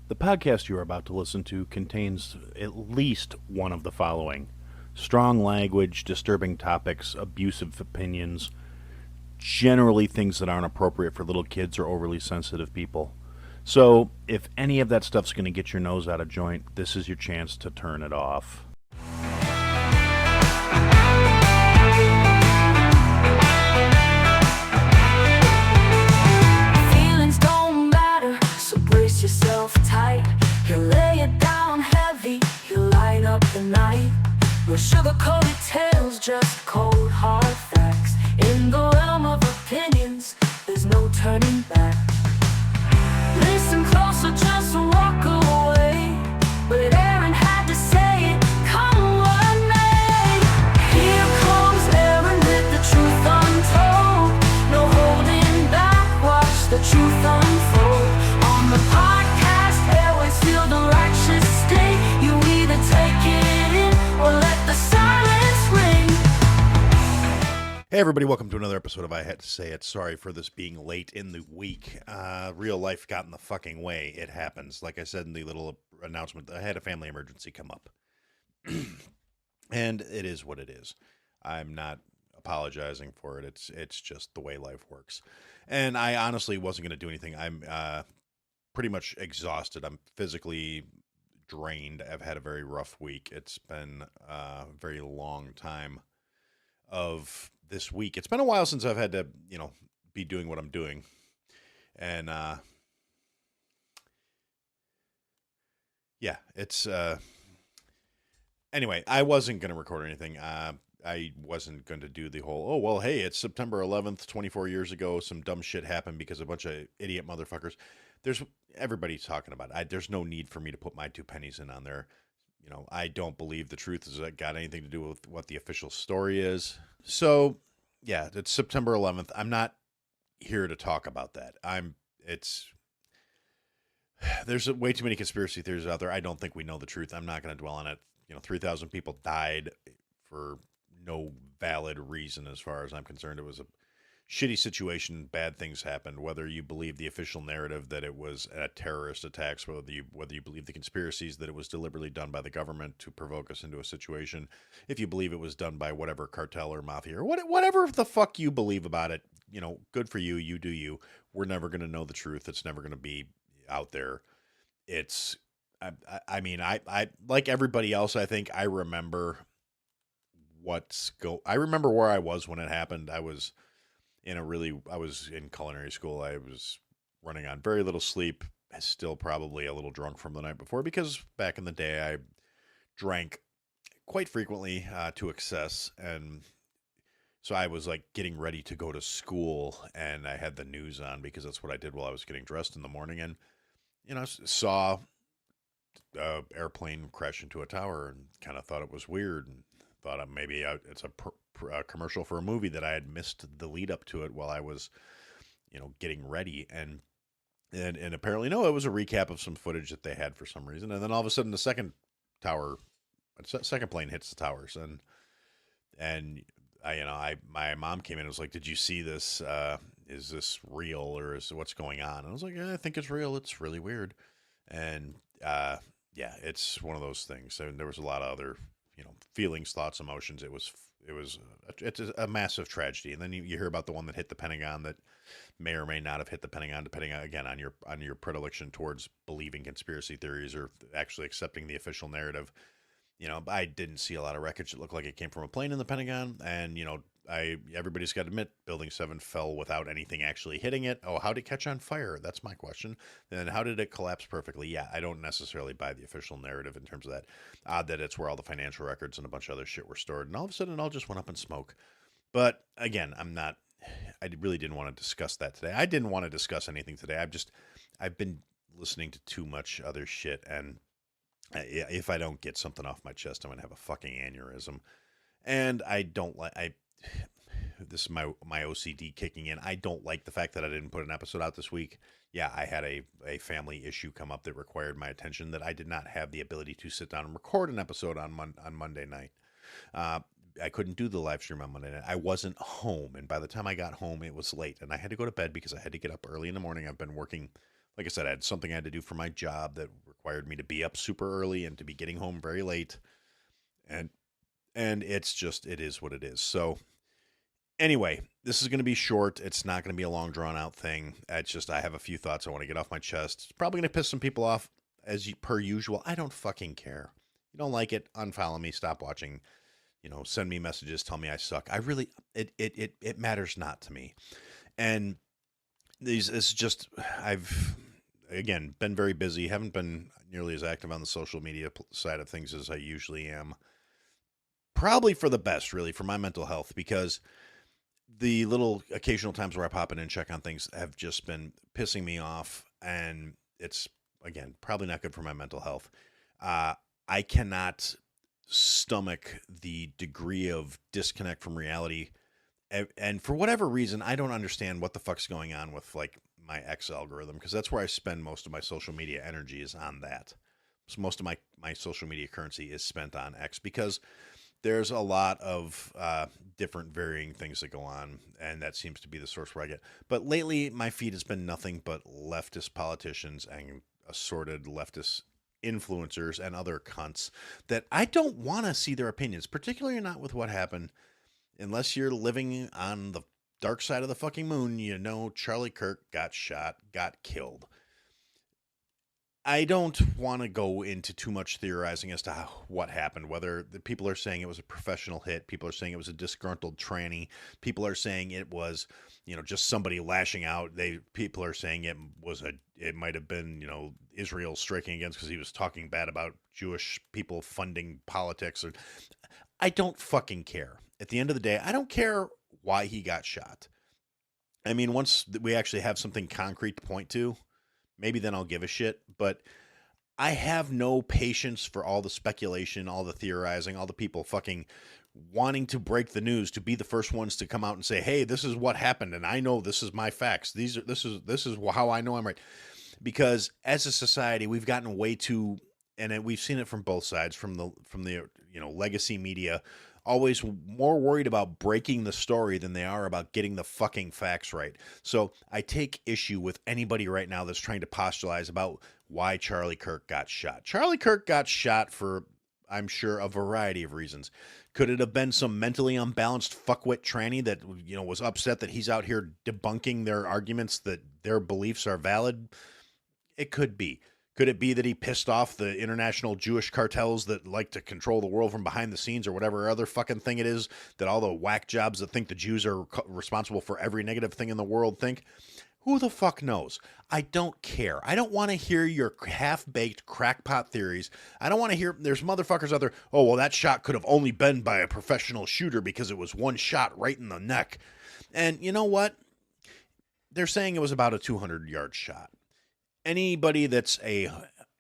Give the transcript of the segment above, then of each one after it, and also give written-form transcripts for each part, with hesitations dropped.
The podcast you are about to listen to contains at least one of the following: strong language, disturbing topics, abusive opinions, generally things that aren't appropriate for little kids or overly sensitive people. So, if any of that stuff's going to get your nose out of joint, this is your chance to turn it off. Feelings don't matter, so brace yourself tight. He'll lay it down heavy, he'll light up the night. No sugar-coated tales, just cold hard facts. In the realm of opinions, there's no turning back. Listen closer, just walk away. But Aaron had to say it, come what may. Here comes Aaron with the truth untold. No holding back, watch the truth unfold. On the podcast, airways feel the righteous sting. You either take it in or let the silence ring. Hey everybody, welcome to another episode of I Had to Say It. Sorry for this being late in the week. Real life got in the fucking way. It happens. Like I said in the little announcement, I had a family emergency come up. And it is what it is. I'm not apologizing for it. It's just the way life works. And I honestly wasn't going to do anything. I'm pretty much exhausted. I'm physically drained. I've had a very rough week. It's been a very long time of this week. It's been a while since I've had to, be doing what I'm doing. And yeah, it's anyway, I wasn't going to record anything. I wasn't going to do the whole, oh, well, hey, it's September 11th, 24 years ago. Some dumb shit happened because a bunch of idiot motherfuckers. Everybody's talking about it. There's no need for me to put my 2 pennies in on there. I don't believe the truth has got anything to do with what the official story is. So, yeah, it's September 11th. I'm not here to talk about that. There's way too many conspiracy theories out there. I don't think we know the truth. I'm not going to dwell on it. 3,000 people died for no valid reason as far as I'm concerned. It was a shitty situation. Bad things happened. Whether you believe the official narrative that it was a terrorist attacks, whether you believe the conspiracies that it was deliberately done by the government to provoke us into a situation, if you believe it was done by whatever cartel or mafia or whatever the fuck you believe about it, good for you. You do you. We're never going to know the truth. It's never going to be out there. I mean, I like everybody else. I think I remember I remember where I was when it happened. I was in culinary school. I was running on very little sleep, still probably a little drunk from the night before, because back in the day I drank quite frequently to excess. And so I was like getting ready to go to school, and I had the news on because that's what I did while I was getting dressed in the morning. And, saw an airplane crash into a tower and kind of thought it was weird and thought maybe it's a commercial for a movie that I had missed the lead up to it while I was, getting ready. And apparently, no, it was a recap of some footage that they had for some reason. And then all of a sudden the second plane hits the towers. And my mom came in and was like, did you see this? Is this real, or is what's going on? And I was like, I think it's real. It's really weird. And, yeah, it's one of those things. And there was a lot of other, feelings, thoughts, emotions. It's a massive tragedy. And then you hear about the one that hit the Pentagon that may or may not have hit the Pentagon, depending on, again, on your predilection towards believing conspiracy theories or actually accepting the official narrative. I didn't see a lot of wreckage. It looked like it came from a plane in the Pentagon. And, everybody's got to admit, Building 7 fell without anything actually hitting it. Oh, how did it catch on fire? That's my question. And how did it collapse perfectly? Yeah, I don't necessarily buy the official narrative in terms of that. Odd that it's where all the financial records and a bunch of other shit were stored. And all of a sudden it all just went up in smoke. But again, I really didn't want to discuss that today. I didn't want to discuss anything today. I've been listening to too much other shit. And if I don't get something off my chest, I'm going to have a fucking aneurysm. And this is my OCD kicking in. I don't like the fact that I didn't put an episode out this week. Yeah, I had a family issue come up that required my attention, that I did not have the ability to sit down and record an episode on Monday night. I couldn't do the live stream on Monday night. I wasn't home, and by the time I got home, it was late, and I had to go to bed because I had to get up early in the morning. I've been working like I said, I had something I had to do for my job that required me to be up super early and to be getting home very late. And it's just, it is what it is. So anyway, this is going to be short. It's not going to be a long drawn out thing. It's just, I have a few thoughts I want to get off my chest. It's probably going to piss some people off per usual. I don't fucking care. You don't like it, unfollow me, stop watching, send me messages, tell me I suck. I really, it matters not to me. And it's just, I've, again, been very busy, haven't been nearly as active on the social media side of things as I usually am. Probably for the best, really, for my mental health, because the little occasional times where I pop in and check on things have just been pissing me off. And it's, again, probably not good for my mental health. I cannot stomach the degree of disconnect from reality. And for whatever reason, I don't understand what the fuck's going on with like my X algorithm, because that's where I spend most of my social media energy, is on that. So most of my social media currency is spent on X, because there's a lot of different varying things that go on, and that seems to be the source where I get. But lately, my feed has been nothing but leftist politicians and assorted leftist influencers and other cunts that I don't want to see their opinions, particularly not with what happened. Unless you're living on the dark side of the fucking moon, Charlie Kirk got shot, got killed. I don't want to go into too much theorizing as to what happened, whether the people are saying it was a professional hit, people are saying it was a disgruntled tranny, people are saying it was, just somebody lashing out. People are saying it might have been, Israel striking against because he was talking bad about Jewish people funding politics. I don't fucking care. At the end of the day, I don't care why he got shot. I mean, once we actually have something concrete to point to, maybe then I'll give a shit. But I have no patience for all the speculation, all the theorizing, all the people fucking wanting to break the news, to be the first ones to come out and say, "Hey, this is what happened, and I know this is my facts. This is how I know I'm right." Because as a society, we've gotten way too, and we've seen it from both sides, from the legacy media, always more worried about breaking the story than they are about getting the fucking facts right. So I take issue with anybody right now that's trying to postulate about why Charlie Kirk got shot. Charlie Kirk got shot for, I'm sure, a variety of reasons. Could it have been some mentally unbalanced fuckwit tranny that, was upset that he's out here debunking their arguments that their beliefs are valid? It could be. Could it be that he pissed off the international Jewish cartels that like to control the world from behind the scenes, or whatever other fucking thing it is that all the whack jobs that think the Jews are responsible for every negative thing in the world think? Who the fuck knows? I don't care. I don't want to hear your half-baked crackpot theories. I don't want to hear, there's motherfuckers out there, "Oh, well, that shot could have only been by a professional shooter because it was one shot right in the neck." And you know what? They're saying it was about a 200-yard shot. Anybody that's a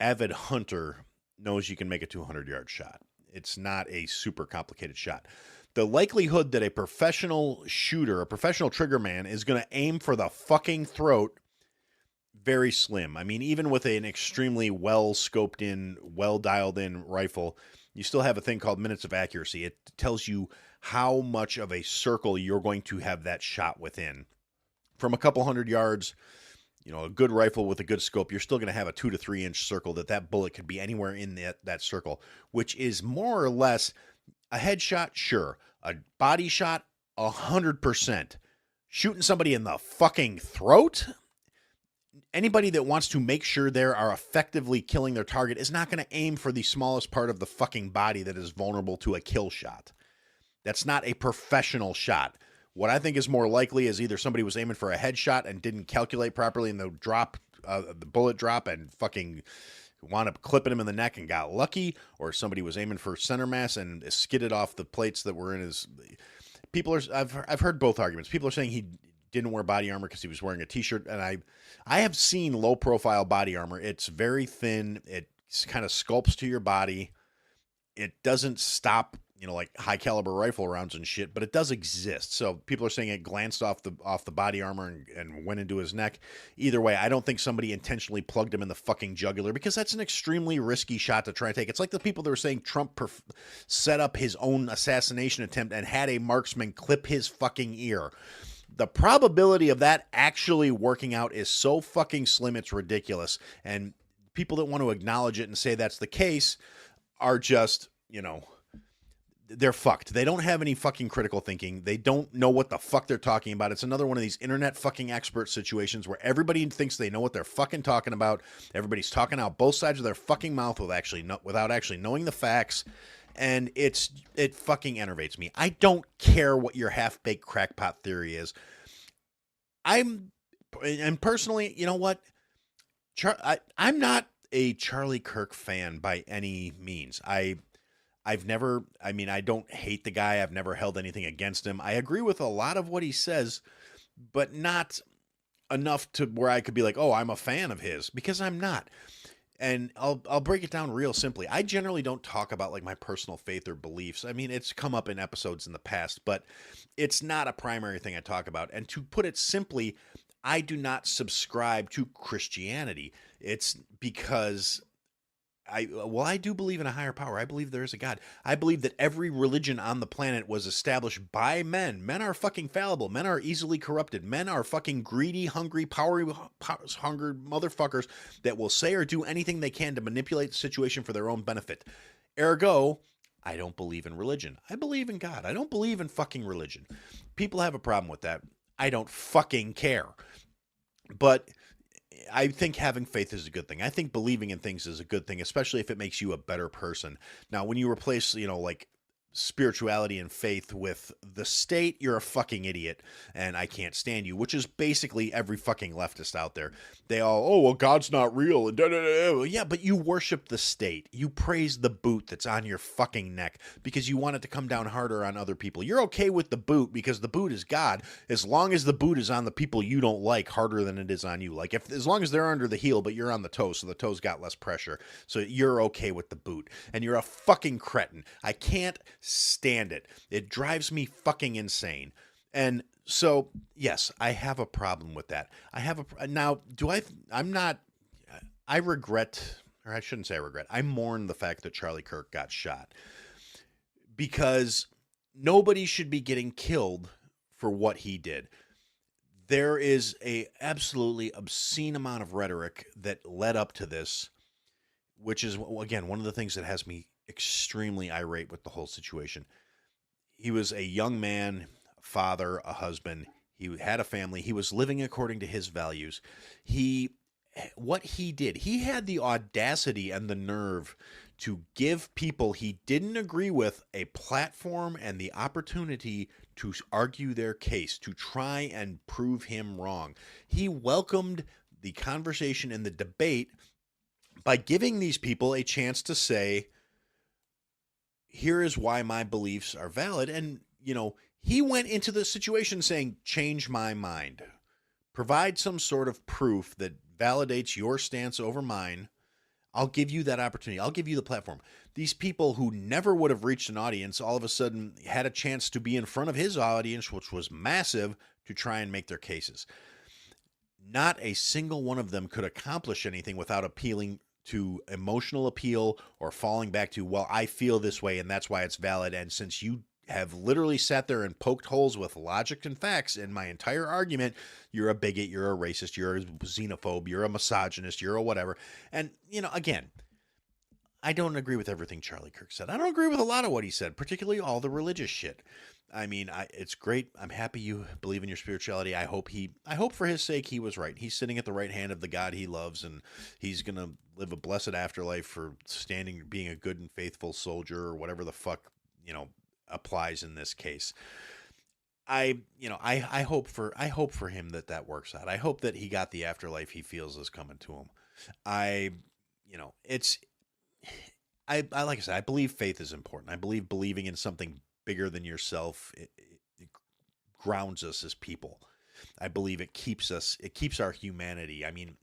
avid hunter knows you can make a 200-yard shot. It's not a super complicated shot. The likelihood that a professional shooter, a professional trigger man, is going to aim for the fucking throat, very slim. I mean, even with an extremely well scoped in, well dialed in rifle, you still have a thing called minutes of accuracy. It tells you how much of a circle you're going to have that shot within. From a couple hundred yards, a good rifle with a good scope, you're still going to have a 2 to 3 inch circle that bullet could be anywhere in that circle, which is more or less a headshot. Sure. A body shot, 100%. Shooting somebody in the fucking throat? Anybody that wants to make sure they are effectively killing their target is not going to aim for the smallest part of the fucking body that is vulnerable to a kill shot. That's not a professional shot. What I think is more likely is either somebody was aiming for a headshot and didn't calculate properly, and the bullet drop and fucking wound up clipping him in the neck and got lucky, or somebody was aiming for center mass and skidded off the plates that were in his. I've heard both arguments. People are saying he didn't wear body armor because he was wearing a t-shirt, and I have seen low profile body armor. It's very thin. It kind of sculpts to your body. It doesn't stop, like high caliber rifle rounds and shit, but it does exist. So people are saying it glanced off the body armor and went into his neck. Either way, I don't think somebody intentionally plugged him in the fucking jugular, because that's an extremely risky shot to try and take. It's like the people that were saying Trump set up his own assassination attempt and had a marksman clip his fucking ear. the probability of that actually working out is so fucking slim, it's ridiculous. And people that want to acknowledge it and say that's the case are just, they're fucked. They don't have any fucking critical thinking. They don't know what the fuck they're talking about. It's another one of these internet fucking expert situations where everybody thinks they know what they're fucking talking about. Everybody's talking out both sides of their fucking mouth without actually knowing the facts. And it fucking enervates me. I don't care what your half-baked crackpot theory is. And personally, you know what? I'm not a Charlie Kirk fan by any means. I don't hate the guy. I've never held anything against him. I agree with a lot of what he says, but not enough to where I could be like, oh, I'm a fan of his, because I'm not. And I'll break it down real simply. I generally don't talk about like my personal faith or beliefs. I mean, it's come up in episodes in the past, but it's not a primary thing I talk about. And to put it simply, I do not subscribe to Christianity. It's because I do believe in a higher power. I believe there is a God. I believe that every religion on the planet was established by men. Men are fucking fallible. Men are easily corrupted. Men are fucking greedy, hungry, hungered motherfuckers that will say or do anything they can to manipulate the situation for their own benefit. Ergo, I don't believe in religion. I believe in God. I don't believe in fucking religion. People have a problem with that. I don't fucking care. But I think having faith is a good thing. I think believing in things is a good thing, especially if it makes you a better person. Now, when you replace, like spirituality and faith with the state, you're a fucking idiot, and I can't stand you, which is basically every fucking leftist out there. They all, oh, well, God's not real, and da-da-da-da. Yeah, but you worship the state. You praise the boot that's on your fucking neck because you want it to come down harder on other people. You're okay with the boot because the boot is God, as long as the boot is on the people you don't like harder than it is on you. Like, as long as they're under the heel, but you're on the toe, so the toe's got less pressure, so you're okay with the boot, and you're a fucking cretin. I can't stand it. It drives me fucking insane. And so, yes, I have a problem with that. I regret, or I shouldn't say I regret, I mourn the fact that Charlie Kirk got shot, because nobody should be getting killed for what he did. There is a absolutely obscene amount of rhetoric that led up to this, which is, again, one of the things that has me extremely irate with the whole situation. He was a young man, a father, a husband. He had a family. He was living according to his values. What he did, he had the audacity and the nerve to give people he didn't agree with a platform and the opportunity to argue their case, to try and prove him wrong. He welcomed the conversation and the debate by giving these people a chance to say, here is why my beliefs are valid. And, he went into the situation saying, change my mind. Provide some sort of proof that validates your stance over mine. I'll give you that opportunity. I'll give you the platform. These people who never would have reached an audience all of a sudden had a chance to be in front of his audience, which was massive, to try and make their cases. Not a single one of them could accomplish anything without appealing to emotional appeal or falling back to, well, I feel this way and that's why it's valid. And since you have literally sat there and poked holes with logic and facts in my entire argument, you're a bigot, you're a racist, you're a xenophobe, you're a misogynist, you're a whatever. And, again, I don't agree with everything Charlie Kirk said. I don't agree with a lot of what he said, particularly all the religious shit. I mean, it's great. I'm happy you believe in your spirituality. I hope for his sake he was right. He's sitting at the right hand of the God he loves, and he's going to live a blessed afterlife for being a good and faithful soldier, or whatever the fuck, applies in this case. I hope for him that works out. I hope that he got the afterlife he feels is coming to him. Like I said, I believe faith is important. I believe believing in something bigger than yourself, it grounds us as people. I believe it keeps our humanity. I mean,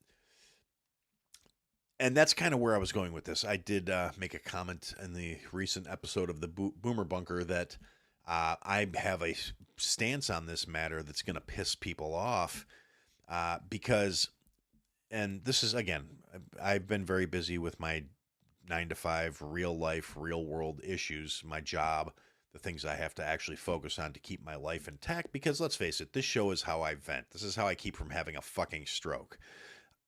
and that's kind of where I was going with this. I did make a comment in the recent episode of the Boomer Bunker that I have a stance on this matter that's going to piss people off because, and this is, again, I've been very busy with my 9 to 5 real life, real world issues, my job the things I have to actually focus on to keep my life intact. Because let's face it, this show is how I vent. This is how I keep from having a fucking stroke.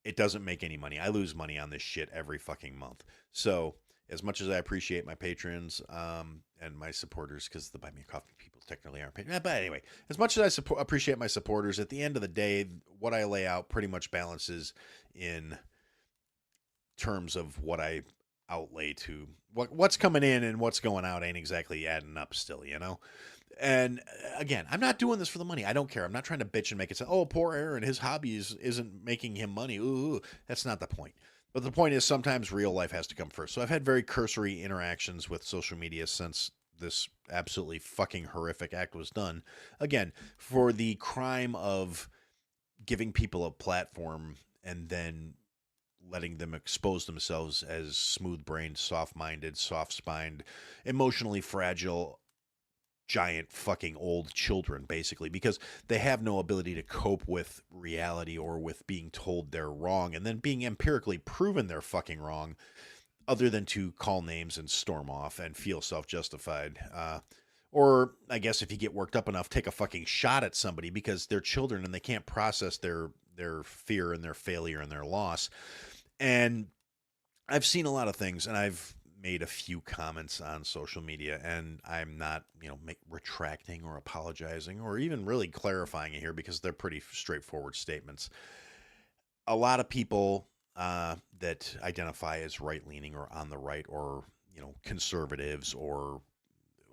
It doesn't make any money. I lose money on this shit every fucking month. So as much as I appreciate my patrons and my supporters, because the Buy Me a Coffee people technically aren't paid. But anyway, as much as I appreciate my supporters, at the end of the day, what I lay out pretty much balances in terms of what I outlay to what's coming in and what's going out ain't exactly adding up still, you know? And again, I'm not doing this for the money. I don't care. I'm not trying to bitch and make it say, oh, poor Aaron, his hobby isn't making him money. Ooh, that's not the point. But the point is sometimes real life has to come first. So I've had very cursory interactions with social media since this absolutely fucking horrific act was done. Again, for the crime of giving people a platform and then letting them expose themselves as smooth-brained, soft-minded, soft-spined, emotionally fragile, giant fucking old children, basically, because they have no ability to cope with reality or with being told they're wrong and then being empirically proven they're fucking wrong, other than to call names and storm off and feel self-justified. Or I guess if you get worked up enough, take a fucking shot at somebody because they're children and they can't process their fear and their failure and their loss. And I've seen a lot of things, and I've made a few comments on social media, and I'm not, retracting or apologizing or even really clarifying it here because they're pretty straightforward statements. A lot of people that identify as right-leaning or on the right or, conservatives or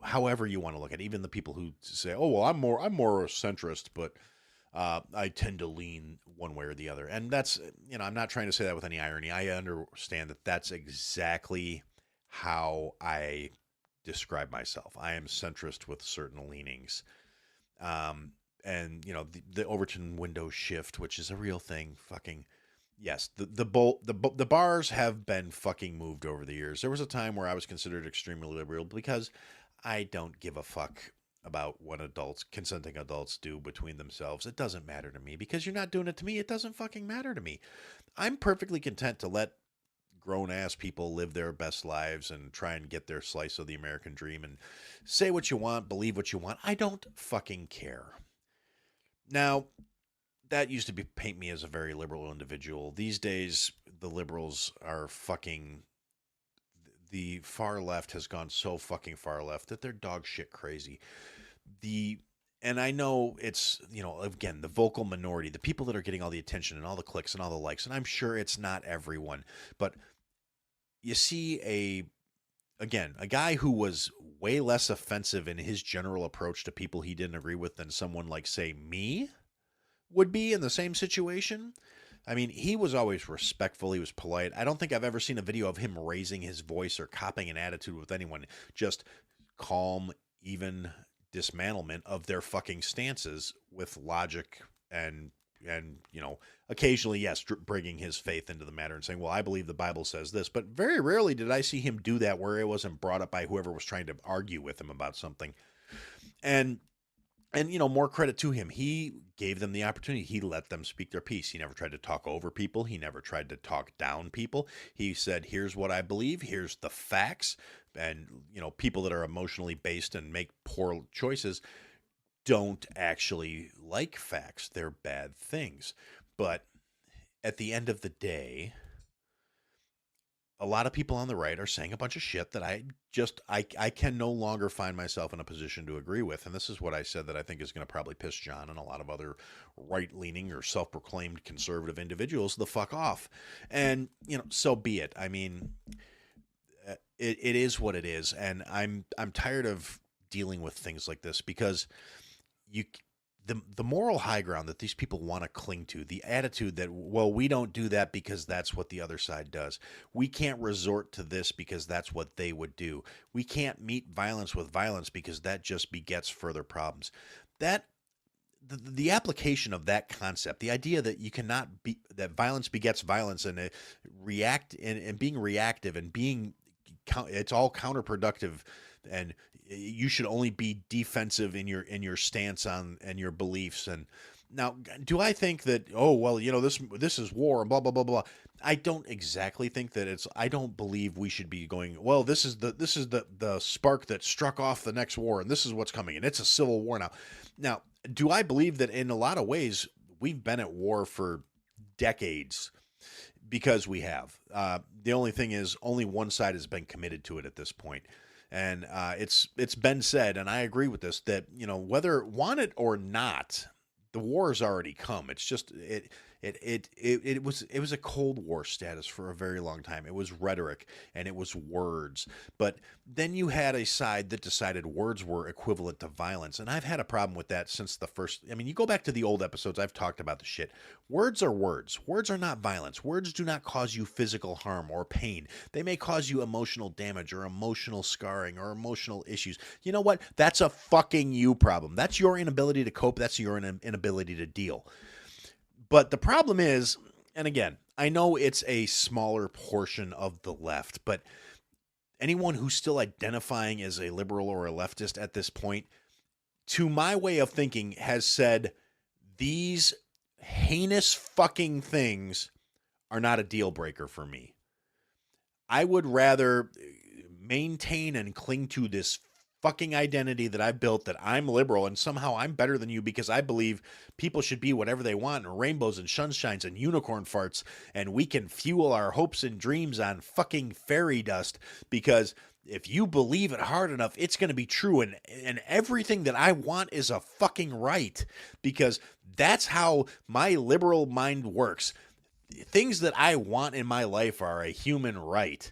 however you want to look at it, even the people who say, oh, well, I'm more a centrist, but I tend to lean one way or the other. And that's, I'm not trying to say that with any irony. I understand that that's exactly how I describe myself. I am centrist with certain leanings. And, the Overton window shift, which is a real thing, fucking, yes, the bars have been fucking moved over the years. There was a time where I was considered extremely liberal because I don't give a fuck about what consenting adults do between themselves. It doesn't matter to me because you're not doing it to me. It doesn't fucking matter to me. I'm perfectly content to let grown ass people live their best lives and try and get their slice of the American dream and say what you want, believe what you want. I don't fucking care. Now, that used to paint me as a very liberal individual. These days, the liberals are fucking... The far left has gone so fucking far left that they're dog shit crazy. And I know it's, again, the vocal minority, the people that are getting all the attention and all the clicks and all the likes, and I'm sure it's not everyone, but you see a guy who was way less offensive in his general approach to people he didn't agree with than someone like, say, me would be in the same situation. I mean, he was always respectful. He was polite. I don't think I've ever seen a video of him raising his voice or copping an attitude with anyone. Just calm, even dismantlement of their fucking stances with logic and occasionally, yes, bringing his faith into the matter and saying, well, I believe the Bible says this. But very rarely did I see him do that where it wasn't brought up by whoever was trying to argue with him about something. And more credit to him. He gave them the opportunity. He let them speak their piece. He never tried to talk over people. He never tried to talk down people. He said, here's what I believe. Here's the facts. And, people that are emotionally based and make poor choices don't actually like facts. They're bad things. But at the end of the day, a lot of people on the right are saying a bunch of shit that I can no longer find myself in a position to agree with. And this is what I said that I think is going to probably piss John and a lot of other right-leaning or self-proclaimed conservative individuals the fuck off. And, so be it. I mean, it is what it is. And I'm tired of dealing with things like this because the moral high ground that these people want to cling to, the attitude that, well, we don't do that because that's what the other side does. We can't resort to this because that's what they would do. We can't meet violence with violence because that just begets further problems. The application of that concept, the idea that you cannot be, that violence begets violence and and being reactive and it's all counterproductive and you should only be defensive in your stance on and your beliefs. And Now, do I think that? Oh well, this is war and blah blah blah blah. I don't exactly think that it's. I don't believe we should be going. Well, this is the spark that struck off the next war, and this is what's coming, and it's a civil war now. Now, do I believe that in a lot of ways we've been at war for decades because we have. The only thing is, only one side has been committed to it at this point. And it's been said, and I agree with this, that whether want it or not, the war has already come. It's just it was a Cold War status for a very long time. It was rhetoric and it was words. But then you had a side that decided words were equivalent to violence. And I've had a problem with that since the first. I mean, you go back to the old episodes, I've talked about the shit. Words are words. Words are not violence. Words do not cause you physical harm or pain. They may cause you emotional damage or emotional scarring or emotional issues. You know what? That's a fucking you problem. That's your inability to cope. That's your inability to deal. But the problem is, and again, I know it's a smaller portion of the left, but anyone who's still identifying as a liberal or a leftist at this point, to my way of thinking, has said these heinous fucking things are not a deal breaker for me. I would rather maintain and cling to this fucking identity that I built, that I'm liberal and somehow I'm better than you because I believe people should be whatever they want, and rainbows and sunshines and unicorn farts, and we can fuel our hopes and dreams on fucking fairy dust, because if you believe it hard enough, it's going to be true, and everything that I want is a fucking right, because that's how my liberal mind works. Things that I want in my life are a human right.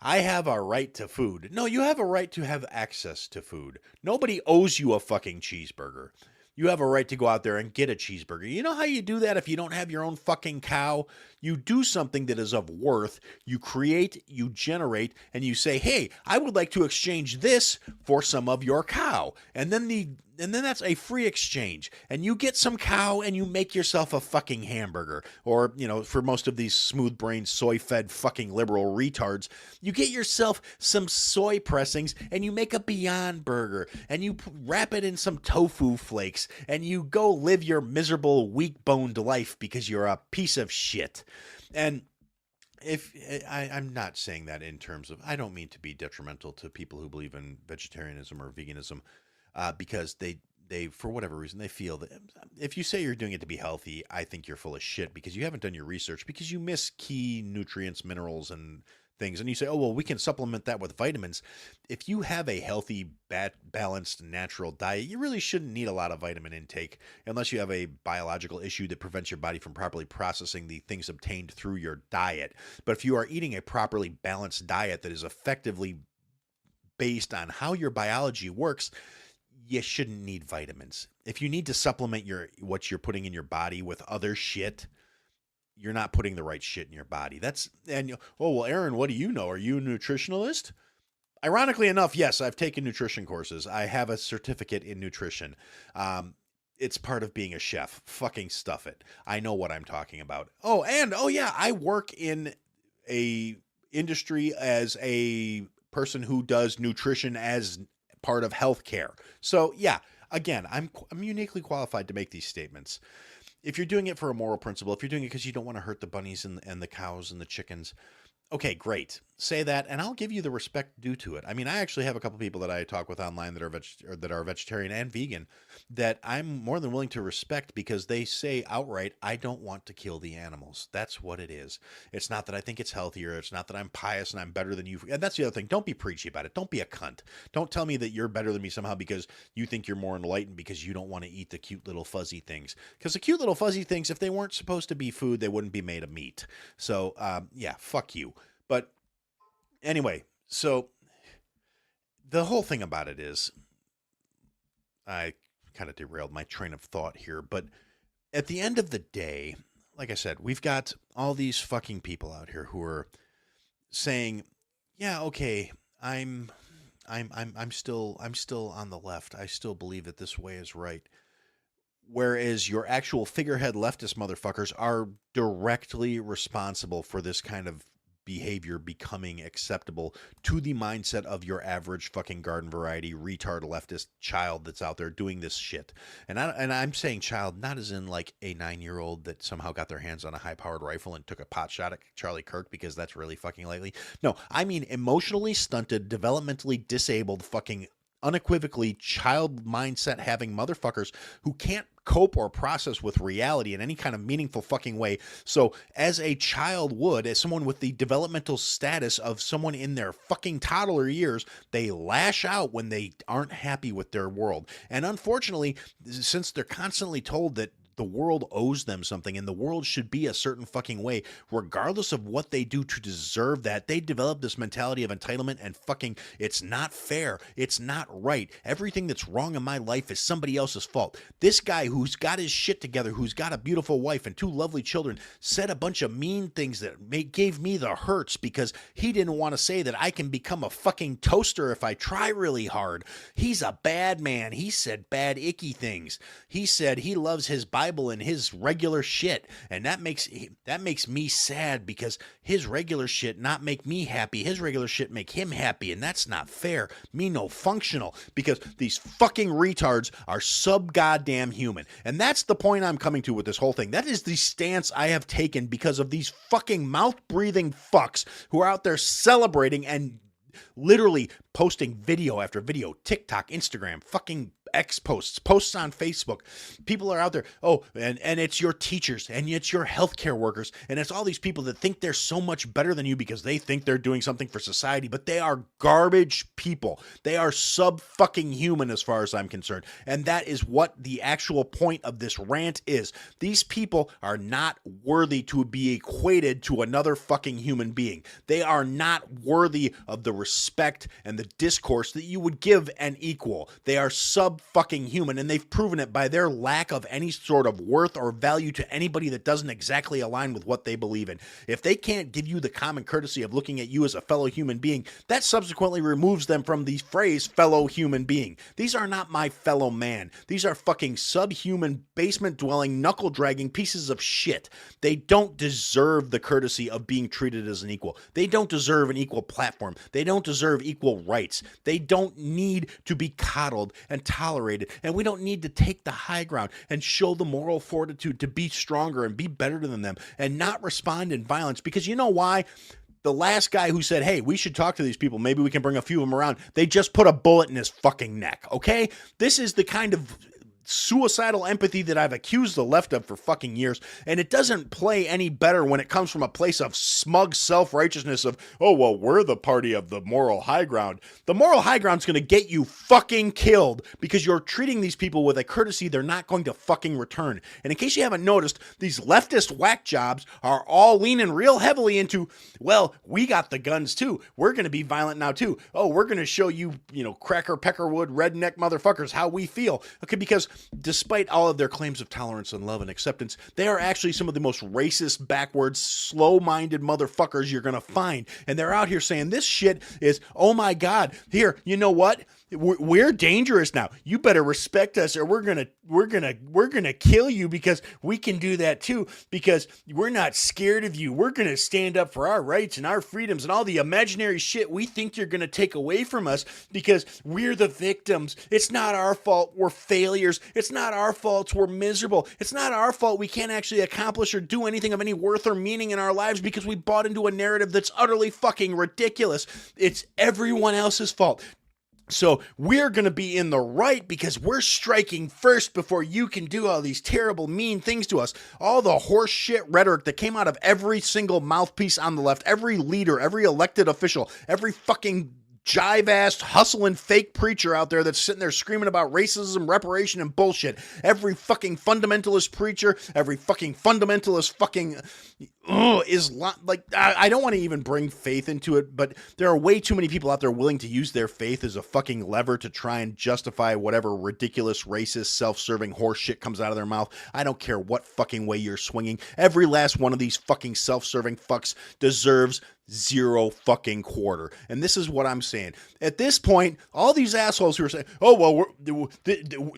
I have a right to food. No, you have a right to have access to food. Nobody owes you a fucking cheeseburger. You have a right to go out there and get a cheeseburger. You know how you do that if you don't have your own fucking cow? You do something that is of worth. You create, you generate, and you say, hey, I would like to exchange this for some of your cow. And then that's a free exchange. And you get some cow and you make yourself a fucking hamburger. Or, for most of these smooth-brained, soy-fed fucking liberal retards, you get yourself some soy pressings and you make a Beyond Burger. And you wrap it in some tofu flakes. And you go live your miserable, weak-boned life because you're a piece of shit. And I'm not saying that in terms of, I don't mean to be detrimental to people who believe in vegetarianism or veganism, because they for whatever reason, they feel that if you say you're doing it to be healthy, I think you're full of shit because you haven't done your research, because you miss key nutrients, minerals, and things. And you say, oh, well, we can supplement that with vitamins. If you have a healthy, balanced, natural diet, you really shouldn't need a lot of vitamin intake unless you have a biological issue that prevents your body from properly processing the things obtained through your diet. But if you are eating a properly balanced diet that is effectively based on how your biology works, you shouldn't need vitamins. If you need to supplement what you're putting in your body with other shit, you're not putting the right shit in your body. Oh, well, Aaron, what do you know? Are you a nutritionalist? Ironically enough, yes, I've taken nutrition courses. I have a certificate in nutrition. It's part of being a chef. Fucking stuff it. I know what I'm talking about. Oh yeah, I work in a industry as a person who does nutrition as part of healthcare. So yeah, again, I'm uniquely qualified to make these statements. If you're doing it for a moral principle, if you're doing it because you don't want to hurt the bunnies and the cows and the chickens, okay, great. Say that, and I'll give you the respect due to it. I mean, I actually have a couple people that I talk with online that are vegetarian and vegan that I'm more than willing to respect, because they say outright, I don't want to kill the animals. That's what it is. It's not that I think it's healthier. It's not that I'm pious and I'm better than you. And that's the other thing. Don't be preachy about it. Don't be a cunt. Don't tell me that you're better than me somehow because you think you're more enlightened because you don't want to eat the cute little fuzzy things. Because the cute little fuzzy things, if they weren't supposed to be food, they wouldn't be made of meat. So, yeah, fuck you. But anyway, so the whole thing about it is, I kind of derailed my train of thought here, but at the end of the day, like I said, we've got all these fucking people out here who are saying, yeah, okay, I'm still on the left. I still believe that this way is right. Whereas your actual figurehead leftist motherfuckers are directly responsible for this kind of behavior becoming acceptable to the mindset of your average fucking garden variety retard leftist child that's out there doing this shit. And I'm saying child not as in like a 9-year-old that somehow got their hands on a high-powered rifle and took a pot shot at Charlie Kirk, because that's really fucking likely. No, I mean emotionally stunted, developmentally disabled, fucking unequivocally child mindset having motherfuckers who can't cope or process with reality in any kind of meaningful fucking way. So as a child would, as someone with the developmental status of someone in their fucking toddler years, they lash out when they aren't happy with their world. And unfortunately, since they're constantly told that the world owes them something and the world should be a certain fucking way, regardless of what they do to deserve that, they develop this mentality of entitlement and fucking, it's not fair, it's not right, everything that's wrong in my life is somebody else's fault. This guy who's got his shit together, who's got a beautiful wife and 2 lovely children, said a bunch of mean things that gave me the hurts because he didn't want to say that I can become a fucking toaster if I try really hard. He's a bad man. He said bad icky things. He said he loves his Bible and his regular shit, and that makes me sad because his regular shit not make me happy, his regular shit make him happy, and that's not fair. Me no functional, because these fucking retards are sub goddamn human. And that's the point I'm coming to with this whole thing. That is the stance I have taken because of these fucking mouth breathing fucks who are out there celebrating and literally posting video after video, TikTok, Instagram, fucking X posts on Facebook. People are out there, and it's your teachers, and it's your healthcare workers, and it's all these people that think they're so much better than you because they think they're doing something for society, but they are garbage people. They are sub-fucking human as far as I'm concerned, and that is what the actual point of this rant is. These people are not worthy to be equated to another fucking human being. They are not worthy of the respect and the discourse that you would give an equal. They are sub-fucking human, and they've proven it by their lack of any sort of worth or value to anybody that doesn't exactly align with what they believe in. If they can't give you the common courtesy of looking at you as a fellow human being, that subsequently removes them from the phrase fellow human being. These are not my fellow man. These are fucking subhuman, basement-dwelling, knuckle-dragging pieces of shit. They don't deserve the courtesy of being treated as an equal. They don't deserve an equal platform. They don't deserve equal rights. They don't need to be coddled and tolerated, and we don't need to take the high ground and show the moral fortitude to be stronger and be better than them and not respond in violence, because you know why? The last guy who said, hey, we should talk to these people, maybe we can bring a few of them around, they just put a bullet in his fucking neck, okay? This is the kind of suicidal empathy that I've accused the left of for fucking years, and it doesn't play any better when it comes from a place of smug self-righteousness of, oh, well, we're the party of the moral high ground. The moral high ground's going to get you fucking killed because you're treating these people with a courtesy they're not going to fucking return. And in case you haven't noticed, these leftist whack jobs are all leaning real heavily into, well, we got the guns too. We're going to be violent now too. Oh, we're going to show you, cracker peckerwood redneck motherfuckers how we feel. Okay, because despite all of their claims of tolerance and love and acceptance, they are actually some of the most racist, backwards, slow-minded motherfuckers you're going to find. And they're out here saying this shit is, oh my God, here, you know what? We're dangerous now. You better respect us or we're gonna kill you because we can do that too, because we're not scared of you. We're gonna stand up for our rights and our freedoms and all the imaginary shit we think you're gonna take away from us because we're the victims. It's not our fault we're failures. It's not our fault we're miserable. It's not our fault we can't actually accomplish or do anything of any worth or meaning in our lives because we bought into a narrative that's utterly fucking ridiculous. It's everyone else's fault. So we're going to be in the right because we're striking first before you can do all these terrible, mean things to us. All the horse shit rhetoric that came out of every single mouthpiece on the left, every leader, every elected official, every fucking jive-ass, hustling fake preacher out there that's sitting there screaming about racism, reparation, and bullshit. Every fucking fundamentalist preacher, every fucking fundamentalist fucking I don't want to even bring faith into it, but there are way too many people out there willing to use their faith as a fucking lever to try and justify whatever ridiculous, racist, self-serving horse shit comes out of their mouth. I don't care what fucking way you're swinging. Every last one of these fucking self-serving fucks deserves zero fucking quarter. And this is what I'm saying. At this point, all these assholes who are saying, oh, well,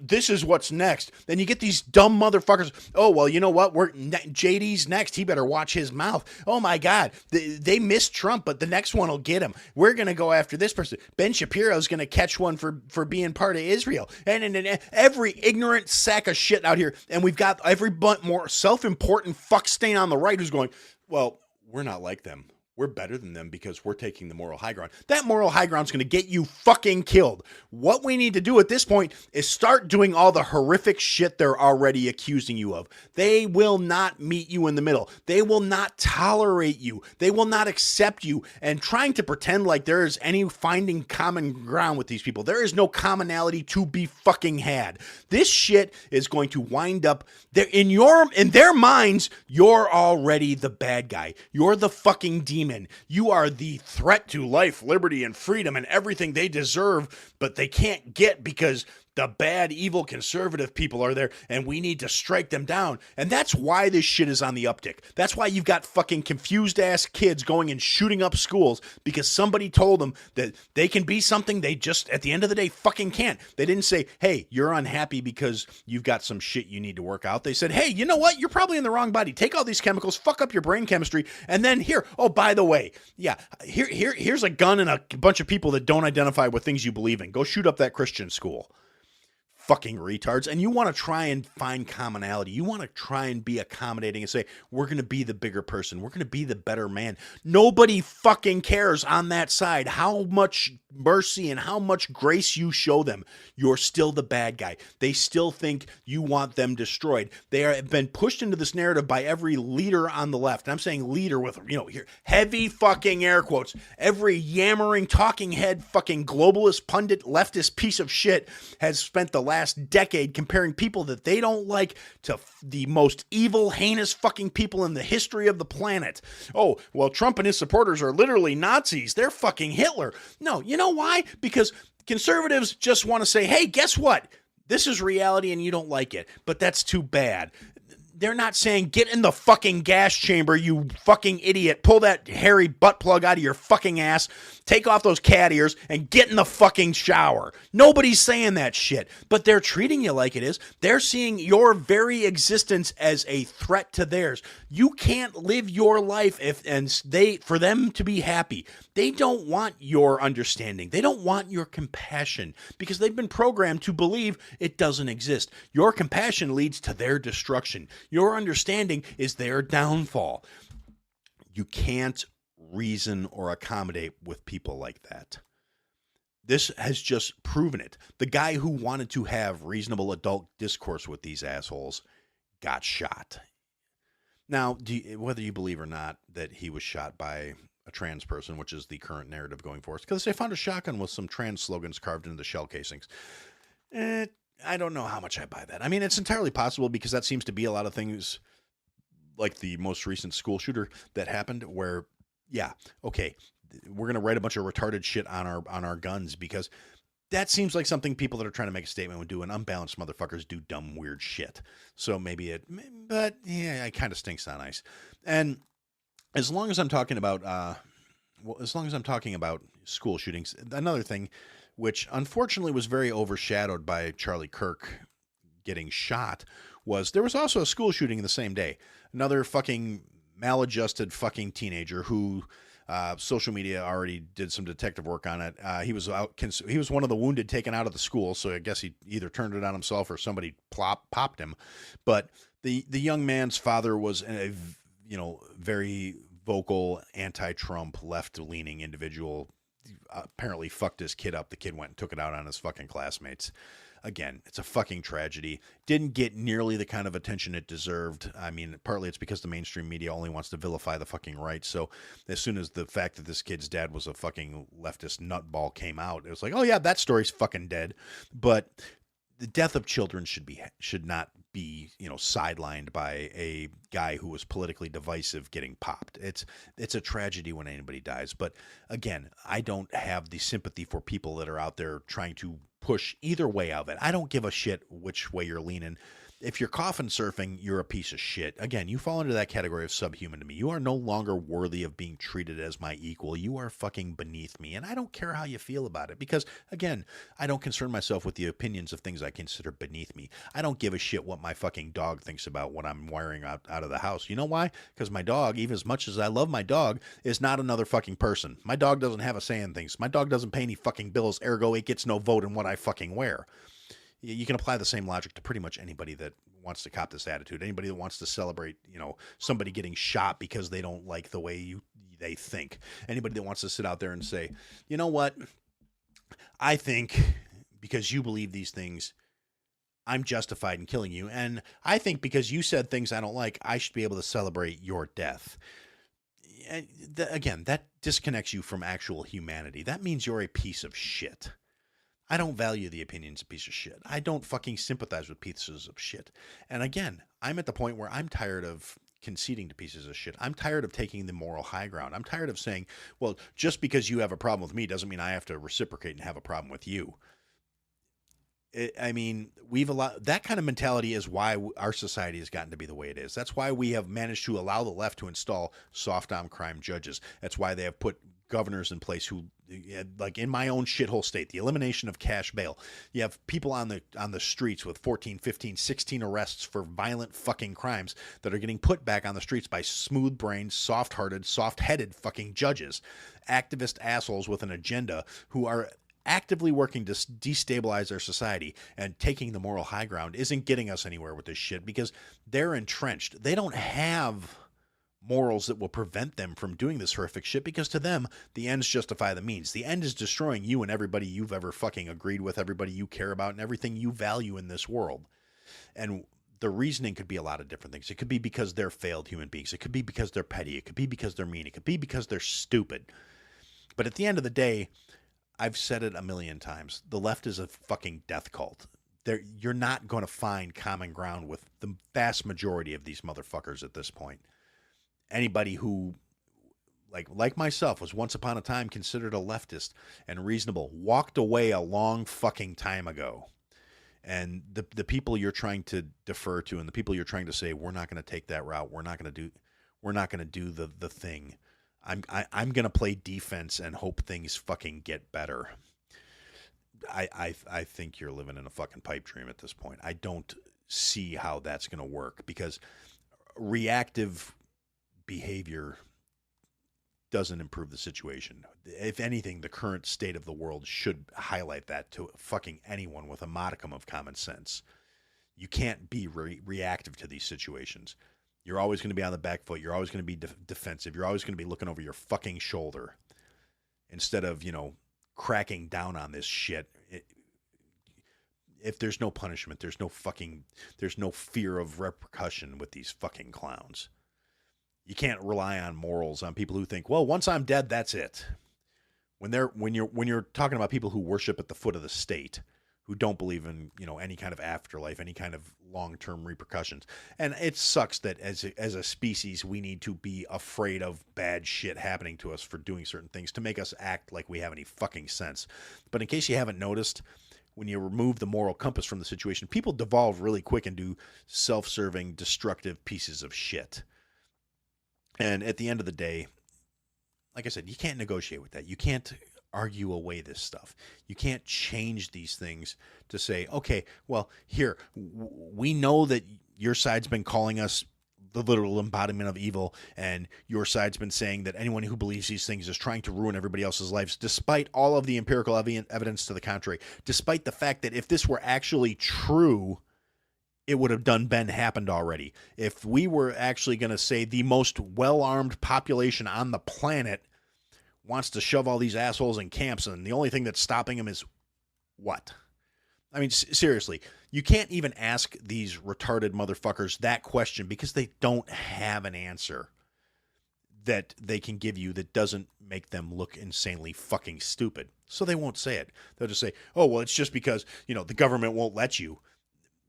this is what's next. Then you get these dumb motherfuckers. Oh, well, you know what? JD's next. He better watch watch his mouth. Oh my God, they missed Trump, but the next one will get him. We're going to go after this person. Ben Shapiro's going to catch one for being part of Israel. And every ignorant sack of shit out here. And we've got every more self-important fuck stain on the right who's going, well, we're not like them. We're better than them because we're taking the moral high ground. That moral high ground is going to get you fucking killed. What we need to do at this point is start doing all the horrific shit they're already accusing you of. They will not meet you in the middle. They will not tolerate you. They will not accept you. And trying to pretend like there is any finding common ground with these people. There is no commonality to be fucking had. This shit is going to wind up there in their minds. You're already the bad guy. You're the fucking demon. You are the threat to life, liberty, and freedom and everything they deserve, but they can't get because the bad, evil, conservative people are there, and we need to strike them down. And that's why this shit is on the uptick. That's why you've got fucking confused-ass kids going and shooting up schools because somebody told them that they can be something they just, at the end of the day, fucking can't. They didn't say, hey, you're unhappy because you've got some shit you need to work out. They said, hey, you know what? You're probably in the wrong body. Take all these chemicals, fuck up your brain chemistry, and then here, oh, by the way, yeah, here's a gun and a bunch of people that don't identify with things you believe in. Go shoot up that Christian school. Fucking retards. And you want to try and find commonality. You want to try and be accommodating and say, we're going to be the bigger person. We're going to be the better man. Nobody fucking cares on that side how much mercy and how much grace you show them. You're still the bad guy. They still think you want them destroyed. They have been pushed into this narrative by every leader on the left. And I'm saying leader with, here, heavy fucking air quotes. Every yammering, talking head, fucking globalist, pundit, leftist piece of shit has spent the last decade comparing people that they don't like to the most evil, heinous fucking people in the history of the planet. Oh, well, Trump and his supporters are literally Nazis. They're fucking Hitler. No, you know why? Because conservatives just want to say, hey, guess what? This is reality and you don't like it, but that's too bad. They're not saying, get in the fucking gas chamber, you fucking idiot. Pull that hairy butt plug out of your fucking ass. Take off those cat ears and get in the fucking shower. Nobody's saying that shit, but they're treating you like it is. They're seeing your very existence as a threat to theirs. You can't live your life for them to be happy. They don't want your understanding. They don't want your compassion because they've been programmed to believe it doesn't exist. Your compassion leads to their destruction. Your understanding is their downfall. You can't reason or accommodate with people like that. This has just proven it. The guy who wanted to have reasonable adult discourse with these assholes got shot. Now, whether you believe or not that he was shot by a trans person, which is the current narrative going for us, because they found a shotgun with some trans slogans carved into the shell casings. I don't know how much I buy that. I mean, it's entirely possible because that seems to be a lot of things like the most recent school shooter that happened where, yeah, okay, we're going to write a bunch of retarded shit on our guns because that seems like something people that are trying to make a statement would do, and unbalanced motherfuckers do dumb, weird shit. So but yeah, it kind of stinks on ice. And as long as I'm talking about, school shootings, another thing, which unfortunately was very overshadowed by Charlie Kirk getting shot, was there was also a school shooting the same day. Another fucking maladjusted fucking teenager who social media already did some detective work on it. He was one of the wounded taken out of the school, so I guess he either turned it on himself or somebody popped him. But the young man's father was a very vocal anti-Trump, left-leaning individual. Apparently fucked his kid up. The kid went and took it out on his fucking classmates. Again, it's a fucking tragedy. Didn't get nearly the kind of attention it deserved. I mean, partly it's because the mainstream media only wants to vilify the fucking right. So as soon as the fact that this kid's dad was a fucking leftist nutball came out, it was like, oh yeah, that story's fucking dead. But the death of children should not be, sidelined by a guy who was politically divisive getting popped. It's a tragedy when anybody dies. But again, I don't have the sympathy for people that are out there trying to push either way of it. I don't give a shit which way you're leaning. if you're coffin surfing, you're a piece of shit. Again, you fall into that category of subhuman to me. You are no longer worthy of being treated as my equal. You are fucking beneath me. And I don't care how you feel about it because, again, I don't concern myself with the opinions of things I consider beneath me. I don't give a shit what my fucking dog thinks about what I'm wiring out of the house. You know why? Because my dog, even as much as I love my dog, is not another fucking person. My dog doesn't have a say in things. My dog doesn't pay any fucking bills, ergo it gets no vote in what I fucking wear. You can apply the same logic to pretty much anybody that wants to cop this attitude. Anybody that wants to celebrate, somebody getting shot because they don't like the way they think. Anybody that wants to sit out there and say, you know what? I think because you believe these things, I'm justified in killing you. And I think because you said things I don't like, I should be able to celebrate your death. And again, that disconnects you from actual humanity. That means you're a piece of shit. I don't value the opinions of pieces of shit. I don't fucking sympathize with pieces of shit. And again, I'm at the point where I'm tired of conceding to pieces of shit. I'm tired of taking the moral high ground. I'm tired of saying, well, just because you have a problem with me doesn't mean I have to reciprocate and have a problem with you. We've allowed that kind of mentality is why our society has gotten to be the way it is. That's why we have managed to allow the left to install soft on crime judges. That's why they have put governors in place who, like in my own shithole state, the elimination of cash bail. You have people on the streets with 14, 15, 16 arrests for violent fucking crimes that are getting put back on the streets by smooth-brained, soft-hearted, soft-headed fucking judges. Activist assholes with an agenda who are actively working to destabilize our society, and taking the moral high ground isn't getting us anywhere with this shit because they're entrenched. They don't have morals that will prevent them from doing this horrific shit because to them, the ends justify the means. The end is destroying you and everybody you've ever fucking agreed with, everybody you care about, and everything you value in this world. And the reasoning could be a lot of different things. It could be because they're failed human beings. It could be because they're petty. It could be because they're mean. It could be because they're stupid. But at the end of the day, I've said it a million times. The left is a fucking death cult. You're not going to find common ground with the vast majority of these motherfuckers at this point. Anybody who, like myself, was once upon a time considered a leftist and reasonable, walked away a long fucking time ago. And the people you're trying to defer to and the people you're trying to say, we're not going to take that route. We're not going to do the thing. I'm going to play defense and hope things fucking get better. I think you're living in a fucking pipe dream at this point. I don't see how that's going to work because reactive behavior doesn't improve the situation. If anything, the current state of the world should highlight that to fucking anyone with a modicum of common sense. You can't be reactive to these situations. You're always going to be on the back foot. You're always going to be defensive. You're always going to be looking over your fucking shoulder instead of, cracking down on this shit. If there's no punishment, there's no fear of repercussion with these fucking clowns. You can't rely on morals on people who think, well, once I'm dead, that's it. When you're talking about people who worship at the foot of the state, who don't believe in, any kind of afterlife, any kind of long-term repercussions. And it sucks that as a species, we need to be afraid of bad shit happening to us for doing certain things to make us act like we have any fucking sense. But in case you haven't noticed, when you remove the moral compass from the situation, people devolve really quick into self-serving, destructive pieces of shit. And at the end of the day, like I said, you can't negotiate with that. You can't argue away this stuff. You can't change these things to say, okay, well, here, we know that your side's been calling us the literal embodiment of evil, and your side's been saying that anyone who believes these things is trying to ruin everybody else's lives, despite all of the empirical evidence to the contrary, despite the fact that if this were actually true, it would have happened already. If we were actually going to say the most well-armed population on the planet wants to shove all these assholes in camps, and the only thing that's stopping them is what? I mean, seriously, you can't even ask these retarded motherfuckers that question because they don't have an answer that they can give you that doesn't make them look insanely fucking stupid. So they won't say it. They'll just say, oh, well, it's just because, the government won't let you.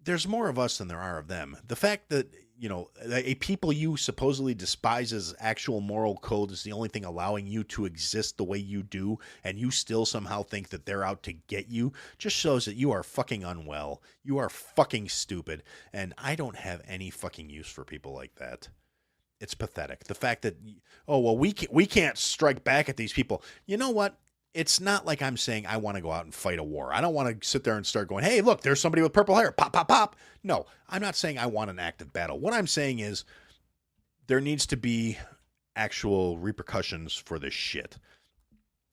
There's more of us than there are of them. The fact that a people you supposedly despise as actual moral code is the only thing allowing you to exist the way you do, and you still somehow think that they're out to get you, just shows that you are fucking unwell. You are fucking stupid, and I don't have any fucking use for people like that. It's pathetic. The fact that, oh, well, we can't strike back at these people. You know what? It's not like I'm saying I want to go out and fight a war. I don't want to sit there and start going, hey, look, there's somebody with purple hair. Pop, pop, pop. No, I'm not saying I want an active battle. What I'm saying is there needs to be actual repercussions for this shit.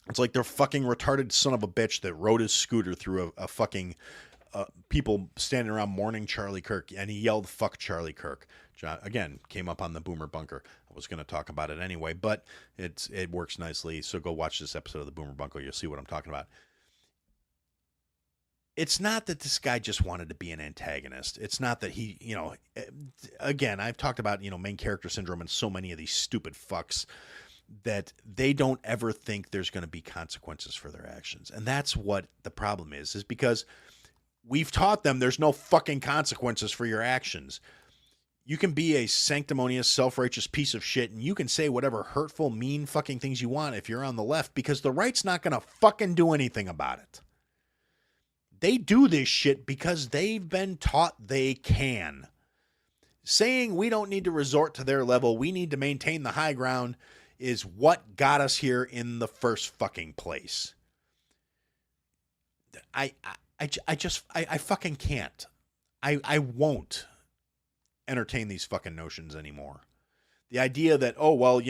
It's like the fucking retarded son of a bitch that rode his scooter through a fucking people standing around mourning Charlie Kirk, and he yelled, fuck Charlie Kirk. John, again, came up on the Boomer Bunker. I was going to talk about it anyway, but it works nicely. So go watch this episode of the Boomer Bunker. You'll see what I'm talking about. It's not that this guy just wanted to be an antagonist. It's not that he, again, I've talked about, main character syndrome and so many of these stupid fucks that they don't ever think there's going to be consequences for their actions. And that's what the problem is because we've taught them there's no fucking consequences for your actions. You can be a sanctimonious, self-righteous piece of shit, and you can say whatever hurtful, mean fucking things you want if you're on the left, because the right's not going to fucking do anything about it. They do this shit because they've been taught they can. Saying we don't need to resort to their level, we need to maintain the high ground, is what got us here in the first fucking place. I fucking can't. I won't entertain these fucking notions anymore. The idea that, oh, well,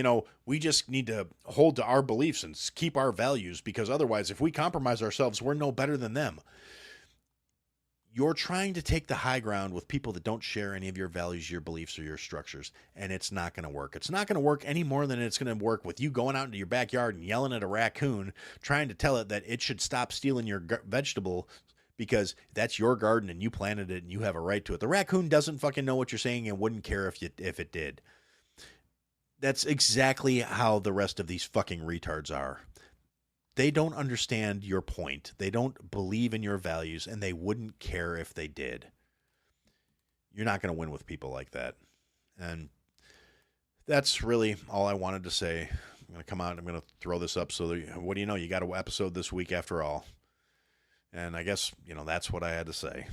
we just need to hold to our beliefs and keep our values because otherwise if we compromise ourselves, we're no better than them. You're trying to take the high ground with people that don't share any of your values, your beliefs, or your structures, and it's not going to work. It's not going to work any more than it's going to work with you going out into your backyard and yelling at a raccoon, trying to tell it that it should stop stealing your vegetable because that's your garden and you planted it and you have a right to it. The raccoon doesn't fucking know what you're saying and wouldn't care if it did. That's exactly how the rest of these fucking retards are. They don't understand your point. They don't believe in your values, and they wouldn't care if they did. You're not going to win with people like that. And that's really all I wanted to say. I'm going to come out and I'm going to throw this up so that, what do you know, you got an episode this week after all. And I guess, that's what I had to say.